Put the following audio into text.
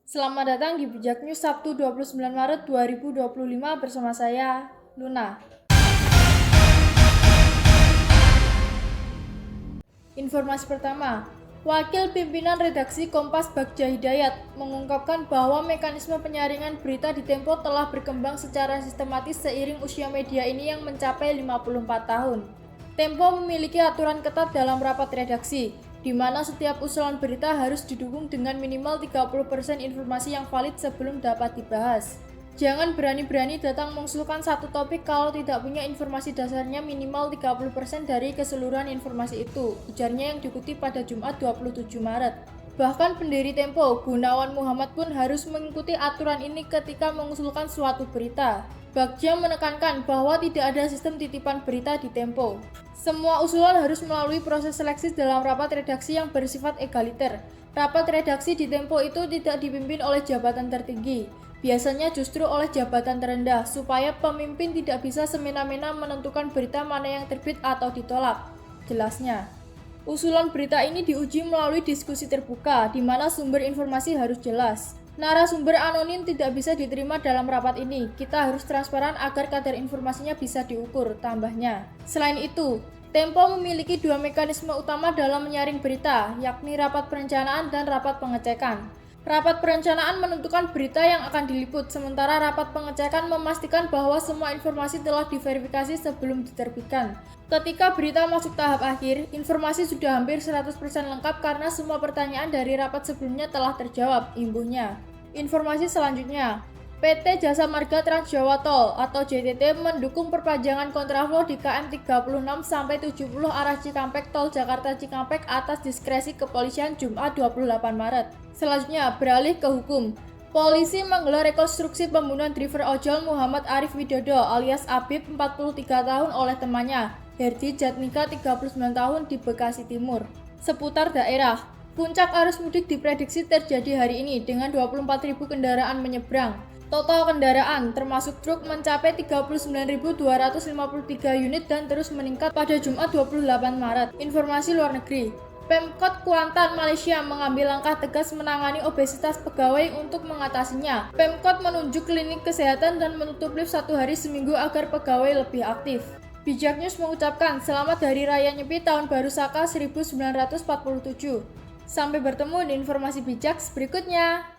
Selamat datang di Bijak News Sabtu 29 Maret 2025 bersama saya, Luna. Informasi pertama, Wakil Pimpinan Redaksi Kompas Bagja Hidayat mengungkapkan bahwa mekanisme penyaringan berita di Tempo telah berkembang secara sistematis seiring usia media ini yang mencapai 54 tahun. Tempo memiliki aturan ketat dalam rapat redaksi, di mana setiap usulan berita harus didukung dengan minimal 30% informasi yang valid sebelum dapat dibahas. Jangan berani-berani datang mengusulkan satu topik kalau tidak punya informasi dasarnya minimal 30% dari keseluruhan informasi itu, ujarnya yang dikutip pada Jumat 27 Maret. Bahkan pendiri Tempo, Gunawan Muhammad pun harus mengikuti aturan ini ketika mengusulkan suatu berita. Bagja menekankan bahwa tidak ada sistem titipan berita di Tempo. Semua usulan harus melalui proses seleksi dalam rapat redaksi yang bersifat egaliter. Rapat redaksi di Tempo itu tidak dipimpin oleh jabatan tertinggi, biasanya justru oleh jabatan terendah, supaya pemimpin tidak bisa semena-mena menentukan berita mana yang terbit atau ditolak. Jelasnya, usulan berita ini diuji melalui diskusi terbuka, di mana sumber informasi harus jelas. Narasumber anonim tidak bisa diterima dalam rapat ini. Kita harus transparan agar kadar informasinya bisa diukur, tambahnya. Selain itu, Tempo memiliki dua mekanisme utama dalam menyaring berita, yakni rapat perencanaan dan rapat pengecekan. Rapat perencanaan menentukan berita yang akan diliput, sementara rapat pengecekan memastikan bahwa semua informasi telah diverifikasi sebelum diterbitkan. Ketika berita masuk tahap akhir, informasi sudah hampir 100% lengkap karena semua pertanyaan dari rapat sebelumnya telah terjawab, imbuhnya. Informasi selanjutnya, PT Jasa Marga Trans Jawa Tol atau JTT mendukung perpanjangan kontraflow di KM 36-70 arah Cikampek Tol Jakarta Cikampek atas diskresi kepolisian Jumat 28 Maret. Selanjutnya, beralih ke hukum. Polisi menggelar rekonstruksi pembunuhan driver ojol Muhammad Arif Widodo alias Abib 43 tahun oleh temannya, Herdi Jatmika 39 tahun di Bekasi Timur. Seputar daerah, puncak arus mudik diprediksi terjadi hari ini dengan 24.000 kendaraan menyeberang. Total kendaraan, termasuk truk, mencapai 39.253 unit dan terus meningkat pada Jumat 28 Maret. Informasi luar negeri, Pemkot Kuantan, Malaysia mengambil langkah tegas menangani obesitas pegawai untuk mengatasinya. Pemkot menunjuk klinik kesehatan dan menutup lift 1 hari seminggu agar pegawai lebih aktif. Bijak News mengucapkan selamat Hari Raya Nyepi Tahun Baru Saka 1947. Sampai bertemu di informasi bijak berikutnya.